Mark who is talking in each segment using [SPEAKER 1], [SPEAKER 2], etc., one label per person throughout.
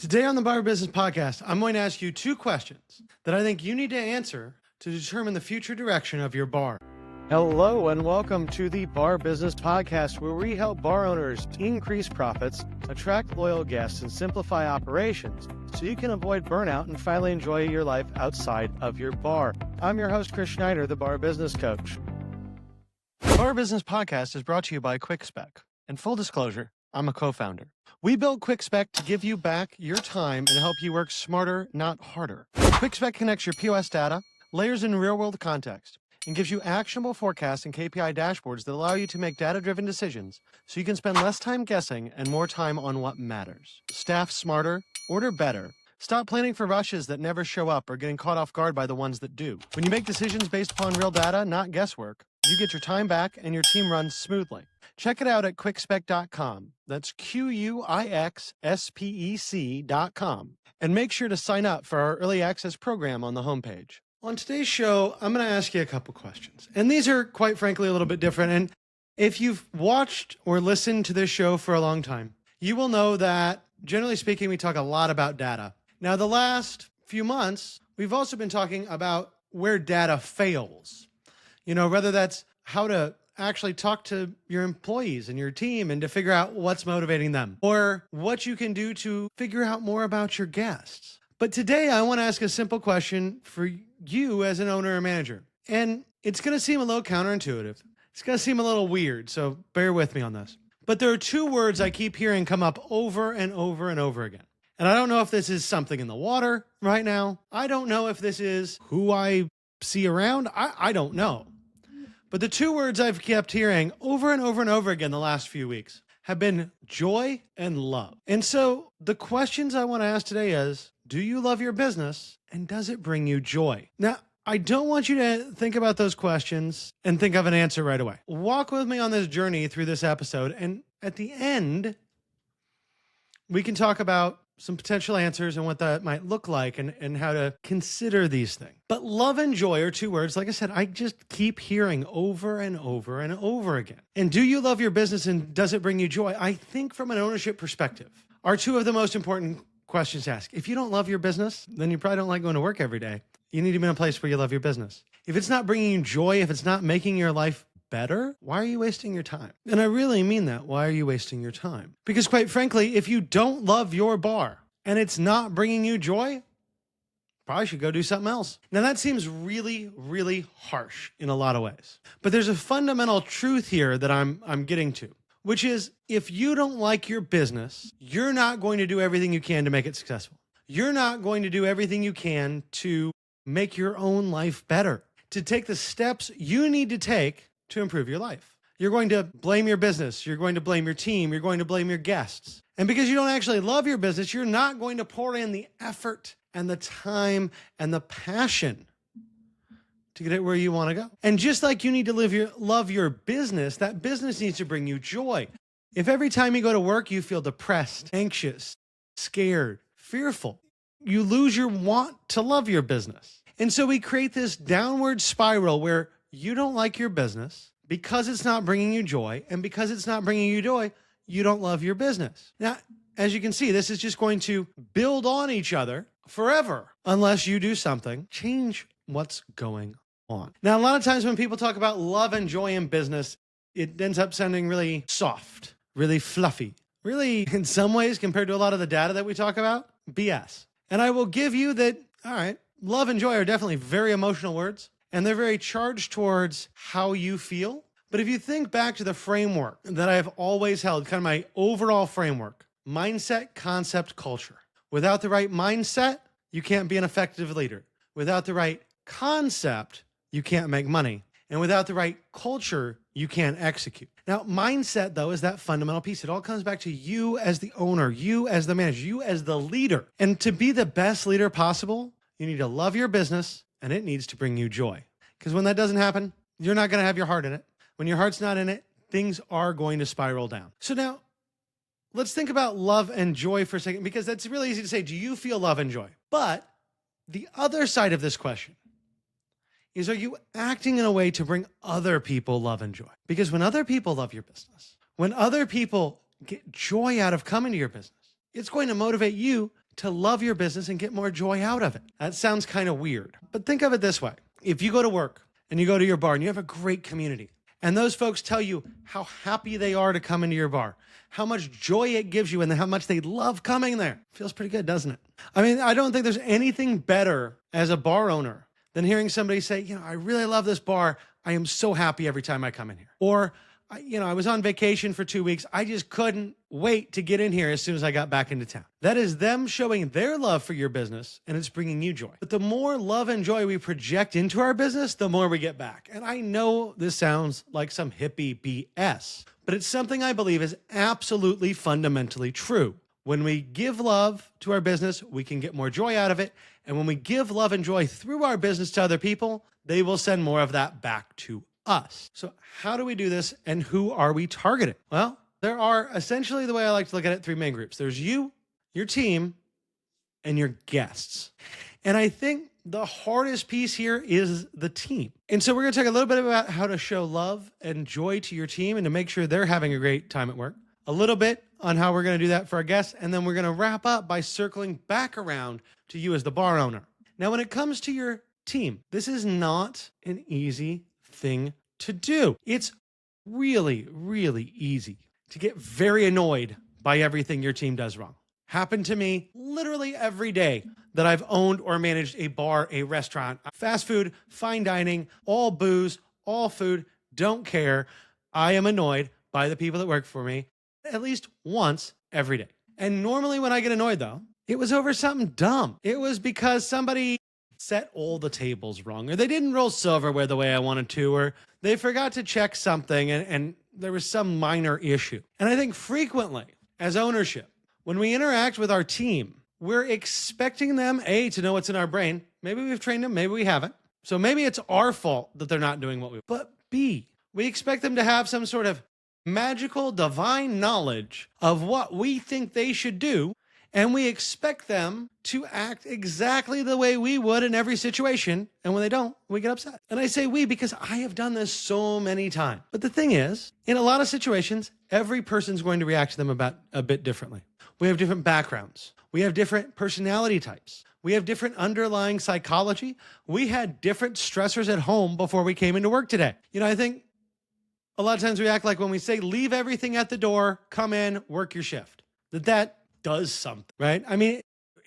[SPEAKER 1] Today on the Bar Business Podcast, I'm going to ask you two questions that I think you need to answer to determine the future direction of your bar. Hello and welcome to the Bar Business Podcast, where we help bar owners increase profits, attract loyal guests, and simplify operations so you can avoid burnout and finally enjoy your life outside of your bar. I'm your host, Chris Schneider, the Bar Business Coach. The Bar Business Podcast is brought to you by QuickSpec. And full disclosure, I'm a co-founder. We built QuickSpec to give you back your time and help you work smarter, not harder. QuickSpec connects your POS data, layers in real-world context, and gives you actionable forecasts and KPI dashboards that allow you to make data-driven decisions so you can spend less time guessing and more time on what matters. Staff smarter, order better. Stop planning for rushes that never show up or getting caught off guard by the ones that do. When you make decisions based upon real data, not guesswork, you get your time back and your team runs smoothly. Check it out at quickspec.com. That's QUIXSPEC.com. And make sure to sign up for our early access program on the homepage. On today's show, I'm going to ask you a couple questions. And these are, quite frankly, a little bit different. And if you've watched or listened to this show for a long time, you will know that, generally speaking, we talk a lot about data. Now, the last few months, we've also been talking about where data fails. You know, whether that's how to actually talk to your employees and your team and to figure out what's motivating them, or what you can do to figure out more about your guests. But today I want to ask a simple question for you as an owner or manager. And it's going to seem a little counterintuitive. It's going to seem a little weird, so bear with me on this. But there are two words I keep hearing come up over and over and over again. And I don't know if this is something in the water right now. I don't know if this is who I see around. I don't know. But the two words I've kept hearing over and over and over again the last few weeks have been joy and love. And so the questions I want to ask today is, do you love your business and does it bring you joy? Now, I don't want you to think about those questions and think of an answer right away. Walk with me on this journey through this episode. And at the end, we can talk about some potential answers and what that might look like and how to consider these things. But love and joy are two words, like I said, I just keep hearing over and over and over again. And do you love your business and does it bring you joy? I think from an ownership perspective are two of the most important questions to ask. If you don't love your business, then you probably don't like going to work every day. You need to be in a place where you love your business. If it's not bringing you joy, if it's not making your life better, why are you wasting your time? And I really mean that. Why are you wasting your time? Because quite frankly, if you don't love your bar and it's not bringing you joy, probably should go do something else. Now that seems really, really harsh in a lot of ways. But there's a fundamental truth here that I'm getting to, which is if you don't like your business, you're not going to do everything you can to make it successful. You're not going to do everything you can to make your own life better, to take the steps you need to take to improve your life. You're going to blame your business. You're going to blame your team. You're going to blame your guests. And because you don't actually love your business, you're not going to pour in the effort and the time and the passion to get it where you want to go. And just like you need to love your business, that business needs to bring you joy. If every time you go to work, you feel depressed, anxious, scared, fearful, you lose your want to love your business. And so we create this downward spiral where you don't like your business because it's not bringing you joy. And because it's not bringing you joy, you don't love your business. Now, as you can see, this is just going to build on each other forever unless you do something, change what's going on. Now, a lot of times when people talk about love and joy in business, it ends up sounding really soft, really fluffy, really, in some ways, compared to a lot of the data that we talk about, BS. And I will give you that, all right, love and joy are definitely very emotional words. And they're very charged towards how you feel. But if you think back to the framework that I've always held, kind of my overall framework, mindset, concept, culture. Without the right mindset, you can't be an effective leader. Without the right concept, you can't make money. And without the right culture, you can't execute. Now, mindset, though, is that fundamental piece. It all comes back to you as the owner, you as the manager, you as the leader. And to be the best leader possible, you need to love your business. And it needs to bring you joy. Because when that doesn't happen, you're not going to have your heart in it. When your heart's not in it, things are going to spiral down. So now, let's think about love and joy for a second, because that's really easy to say, do you feel love and joy? But the other side of this question is, are you acting in a way to bring other people love and joy? Because when other people love your business, when other people get joy out of coming to your business, it's going to motivate you to love your business and get more joy out of it. That sounds kind of weird, but think of it this way. If you go to work and you go to your bar and you have a great community, and those folks tell you how happy they are to come into your bar, how much joy it gives you, and how much they love coming there. Feels pretty good, doesn't it? I mean, I don't think there's anything better as a bar owner than hearing somebody say, I really love this bar. I am so happy every time I come in here. Or, I was on vacation for 2 weeks. I just couldn't wait to get in here as soon as I got back into town. That is them showing their love for your business, and it's bringing you joy. But the more love and joy we project into our business, the more we get back. And I know this sounds like some hippie BS, but it's something I believe is absolutely fundamentally true. When we give love to our business, we can get more joy out of it. And when we give love and joy through our business to other people, they will send more of that back to us. So how do we do this, and who are we targeting? Well, there are essentially, the way I like to look at it, 3 main groups. There's you, your team, and your guests. And I think the hardest piece here is the team. And so we're going to talk a little bit about how to show love and joy to your team and to make sure they're having a great time at work. A little bit on how we're going to do that for our guests. And then we're going to wrap up by circling back around to you as the bar owner. Now, when it comes to your team, this is not an easy thing to do. It's really, really easy to get very annoyed by everything your team does wrong. Happened to me literally every day that I've owned or managed a bar, a restaurant, fast food, fine dining, all booze, all food, don't care. I am annoyed by the people that work for me at least once every day. And normally when I get annoyed, though, it was over something dumb. It was because somebody set all the tables wrong, or they didn't roll silverware the way I wanted to, or they forgot to check something and there was some minor issue. And I think frequently as ownership, when we interact with our team, we're expecting them, A, to know what's in our brain. Maybe we've trained them, maybe we haven't. So maybe it's our fault that they're not doing what we want. But B, we expect them to have some sort of magical divine knowledge of what we think they should do. And we expect them to act exactly the way we would in every situation. And when they don't, we get upset. And I say we because I have done this so many times. But the thing is, in a lot of situations, every person's going to react to them about a bit differently. We have different backgrounds. We have different personality types. We have different underlying psychology. We had different stressors at home before we came into work today. I think a lot of times we act like when we say, leave everything at the door, come in, work your shift, that does something, right? I mean,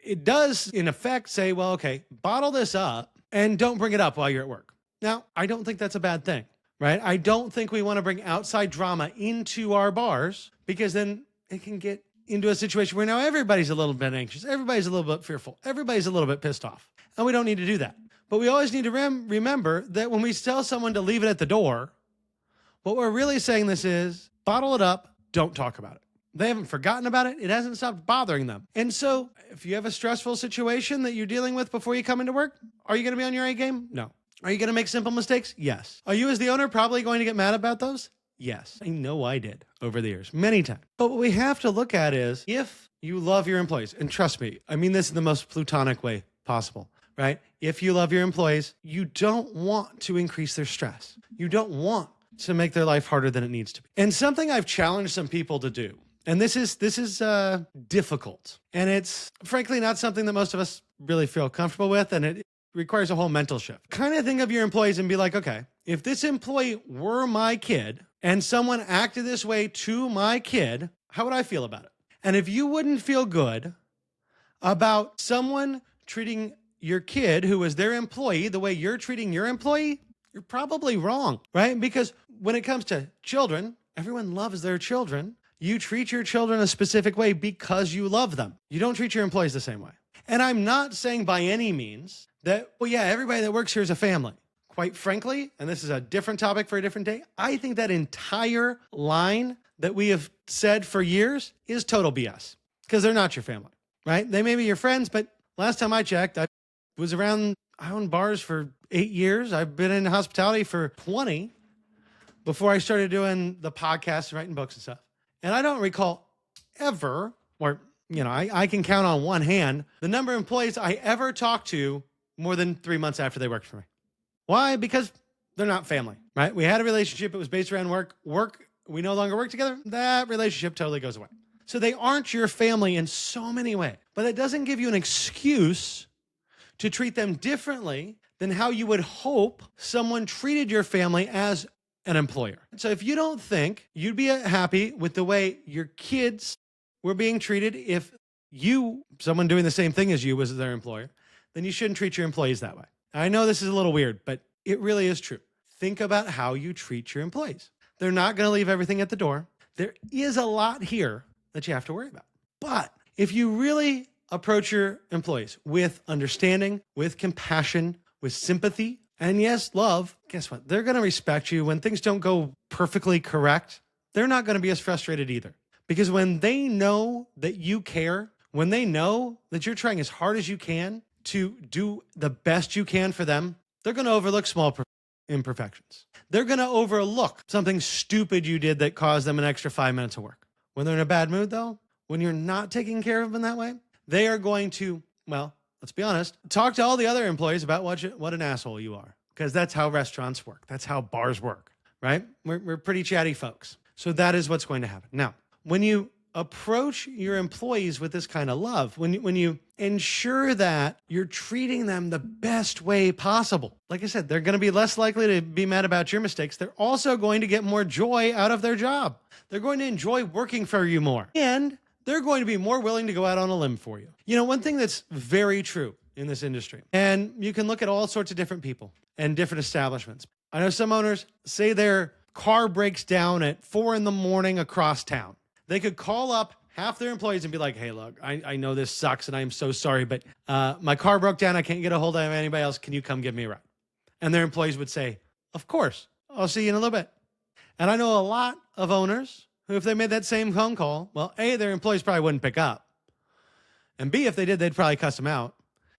[SPEAKER 1] it does in effect say, well, okay, bottle this up and don't bring it up while you're at work. Now, I don't think that's a bad thing, right? I don't think we want to bring outside drama into our bars, because then it can get into a situation where now everybody's a little bit anxious, everybody's a little bit fearful, everybody's a little bit pissed off, and we don't need to do that. But we always need to remember that when we tell someone to leave it at the door, what we're really saying this is, bottle it up, don't talk about it. They haven't forgotten about it. It hasn't stopped bothering them. And so if you have a stressful situation that you're dealing with before you come into work, are you going to be on your A game? No. Are you going to make simple mistakes? Yes. Are you as the owner probably going to get mad about those? Yes. I know I did over the years, many times. But what we have to look at is, if you love your employees, and trust me, I mean this in the most plutonic way possible, right? If you love your employees, you don't want to increase their stress. You don't want to make their life harder than it needs to be. And something I've challenged some people to do, and this is difficult, and it's frankly not something that most of us really feel comfortable with, and it requires a whole mental shift. Kind of think of your employees and be like, okay, if this employee were my kid and someone acted this way to my kid, how would I feel about it? And if you wouldn't feel good about someone treating your kid who is their employee the way you're treating your employee, you're probably wrong, right? Because when it comes to children, everyone loves their children. You treat your children a specific way because you love them. You don't treat your employees the same way. And I'm not saying by any means that, well, yeah, everybody that works here is a family. Quite frankly, and this is a different topic for a different day, I think that entire line that we have said for years is total BS, because they're not your family, right? They may be your friends, but last time I checked, I owned bars for 8 years. I've been in hospitality for 20 before I started doing the podcast, writing books and stuff. And I don't recall ever, or, I can count on one hand the number of employees I ever talked to more than 3 months after they worked for me. Why? Because they're not family, right? We had a relationship. It was based around work. We no longer work together. That relationship totally goes away. So they aren't your family in so many ways, but that doesn't give you an excuse to treat them differently than how you would hope someone treated your family as an employer. So if you don't think you'd be happy with the way your kids were being treated if someone doing the same thing as you was their employer, then you shouldn't treat your employees that way. I know this is a little weird, but it really is true. Think about how you treat your employees. They're not going to leave everything at the door. There is a lot here that you have to worry about. But if you really approach your employees with understanding, with compassion, with sympathy, and yes, love, guess what? They're going to respect you. When things don't go perfectly correct, they're not going to be as frustrated either. Because when they know that you care, when they know that you're trying as hard as you can to do the best you can for them, they're going to overlook small imperfections. They're going to overlook something stupid you did that caused them an extra 5 minutes of work. When they're in a bad mood, though, when you're not taking care of them that way, they are going to, well, let's be honest, talk to all the other employees about what an asshole you are. Because that's how restaurants work. That's how bars work, right? We're pretty chatty folks. So that is what's going to happen. Now, when you approach your employees with this kind of love, when you ensure that you're treating them the best way possible, like I said, they're going to be less likely to be mad about your mistakes. They're also going to get more joy out of their job. They're going to enjoy working for you more. And they're going to be more willing to go out on a limb for you. You know, one thing that's very true in this industry, and you can look at all sorts of different people and different establishments. I know some owners say their car breaks down at 4 a.m. across town. They could call up half their employees and be like, hey, look, I know this sucks and I am so sorry, but my car broke down. I can't get a hold of anybody else. Can you come give me a ride? And their employees would say, of course, I'll see you in a little bit. And I know a lot of owners who, if they made that same phone call, well, A, their employees probably wouldn't pick up. And B, if they did, they'd probably cuss them out.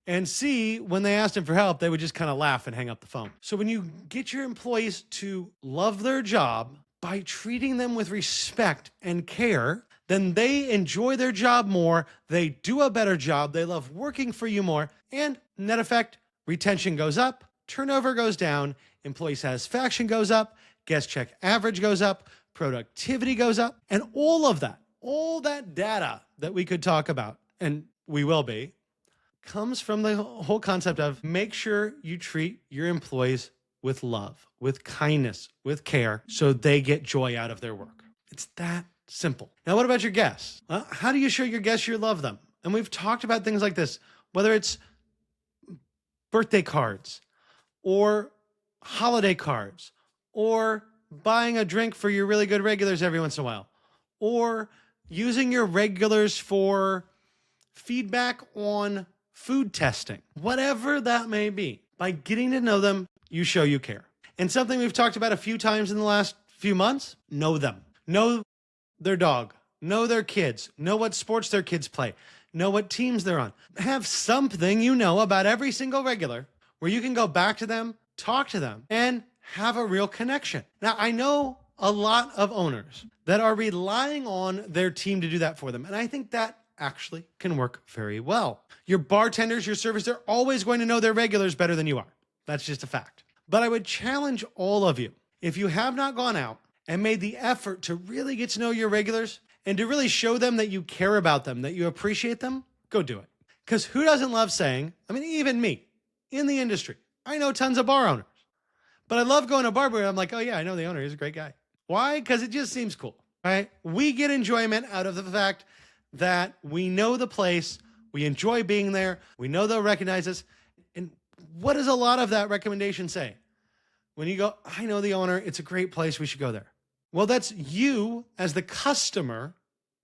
[SPEAKER 1] And C, when they asked them for help, they would just kind of laugh and hang up the phone. So when you get your employees to love their job by treating them with respect and care, then they enjoy their job more, they do a better job, they love working for you more, and net effect, retention goes up, turnover goes down, employee satisfaction goes up, guest check average goes up, productivity goes up, and all that data that we could talk about, and we will be, comes from the whole concept of make sure you treat your employees with love, with kindness, with care, so they get joy out of their work. It's that simple. Now, what about your guests? How do you show your guests you love them? And we've talked about things like this, whether it's birthday cards or holiday cards or buying a drink for your really good regulars every once in a while, or using your regulars for feedback on food testing, whatever that may be. By getting to know them, you show you care. And something we've talked about a few times in the last few months, know them. Know their dog, know their kids, know what sports their kids play, know what teams they're on. Have something you know about every single regular where you can go back to them, talk to them, and have a real connection. Now, I know a lot of owners that are relying on their team to do that for them. And I think that actually can work very well. Your bartenders, your servers, they're always going to know their regulars better than you are. That's just a fact. But I would challenge all of you, if you have not gone out and made the effort to really get to know your regulars and to really show them that you care about them, that you appreciate them, go do it. Because who doesn't love saying, I mean, even me in the industry, I know tons of bar owners, but I love going to a bar where I'm like, oh yeah, I know the owner. He's a great guy. Why? Because it just seems cool, right? We get enjoyment out of the fact that we know the place, we enjoy being there, we know they'll recognize us. And what does a lot of that recommendation say? When you go, I know the owner, it's a great place, we should go there. Well, that's you as the customer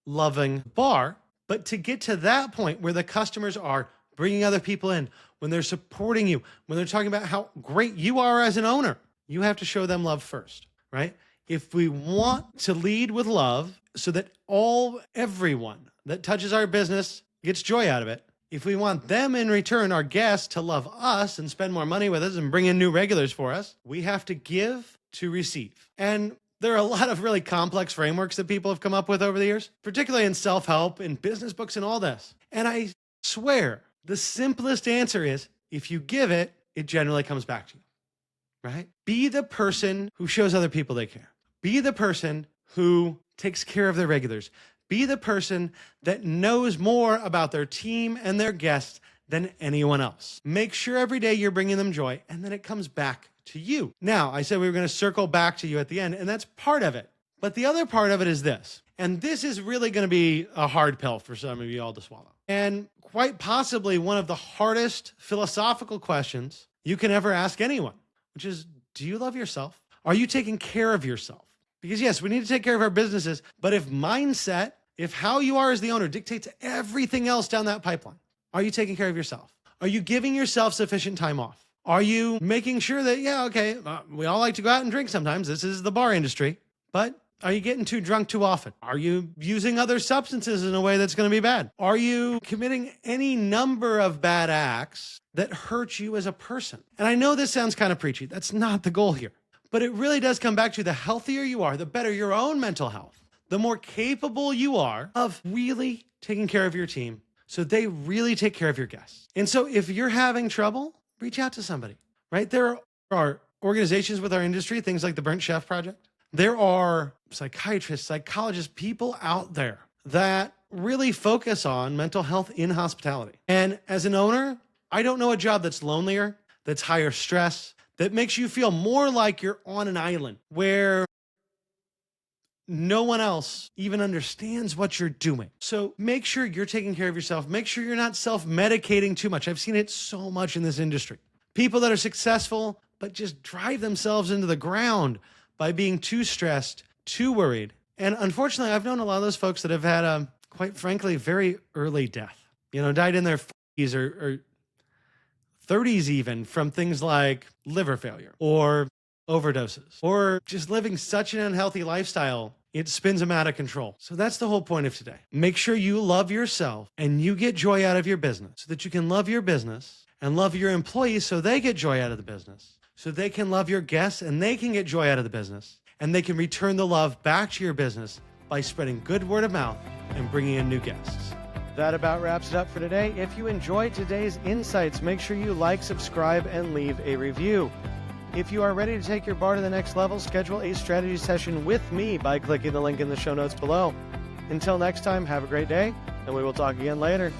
[SPEAKER 1] loving bar. But to get to that point where the customers are bringing other people in, when they're supporting you, when they're talking about how great you are as an owner, you have to show them love first, right? If we want to lead with love so that everyone that touches our business gets joy out of it, if we want them in return, our guests, to love us and spend more money with us and bring in new regulars for us, we have to give to receive. And there are a lot of really complex frameworks that people have come up with over the years, particularly in self-help, in business books and all this. And I swear the simplest answer is if you give it, it generally comes back to you, right? Be the person who shows other people they care. Be the person who takes care of their regulars. Be the person that knows more about their team and their guests than anyone else. Make sure every day you're bringing them joy, and then it comes back to you. Now, I said we were going to circle back to you at the end, and that's part of it. But the other part of it is this, and this is really going to be a hard pill for some of you all to swallow. And quite possibly one of the hardest philosophical questions you can ever ask anyone, which is, do you love yourself? Are you taking care of yourself? Because yes, we need to take care of our businesses, but if mindset, if how you are as the owner dictates everything else down that pipeline, are you taking care of yourself? Are you giving yourself sufficient time off? Are you making sure that, we all like to go out and drink sometimes. This is the bar industry, but are you getting too drunk too often? Are you using other substances in a way that's going to be bad? Are you committing any number of bad acts that hurt you as a person? And I know this sounds kind of preachy. That's not the goal here. But it really does come back to the healthier you are, the better your own mental health, the more capable you are of really taking care of your team so they really take care of your guests. And so if you're having trouble, reach out to somebody, right? There are organizations with our industry, things like the Burnt Chef Project. There are psychiatrists, psychologists, people out there that really focus on mental health in hospitality. And as an owner, I don't know a job that's lonelier, that's higher stress, that makes you feel more like you're on an island where no one else even understands what you're doing. So make sure you're taking care of yourself. Make sure you're not self-medicating too much. I've seen it so much in this industry. People that are successful, but just drive themselves into the ground by being too stressed, too worried. And unfortunately, I've known a lot of those folks that have had quite frankly, very early death. Died in their 40s or 30s even from things like liver failure or overdoses or just living such an unhealthy lifestyle, it spins them out of control. So that's the whole point of today. Make sure you love yourself and you get joy out of your business so that you can love your business and love your employees so they get joy out of the business, so they can love your guests and they can get joy out of the business, and they can return the love back to your business by spreading good word of mouth and bringing in new guests. That about wraps it up for today. If you enjoyed today's insights, make sure you like, subscribe, and leave a review. If you are ready to take your bar to the next level, schedule a strategy session with me by clicking the link in the show notes below. Until next time, have a great day, and we will talk again later.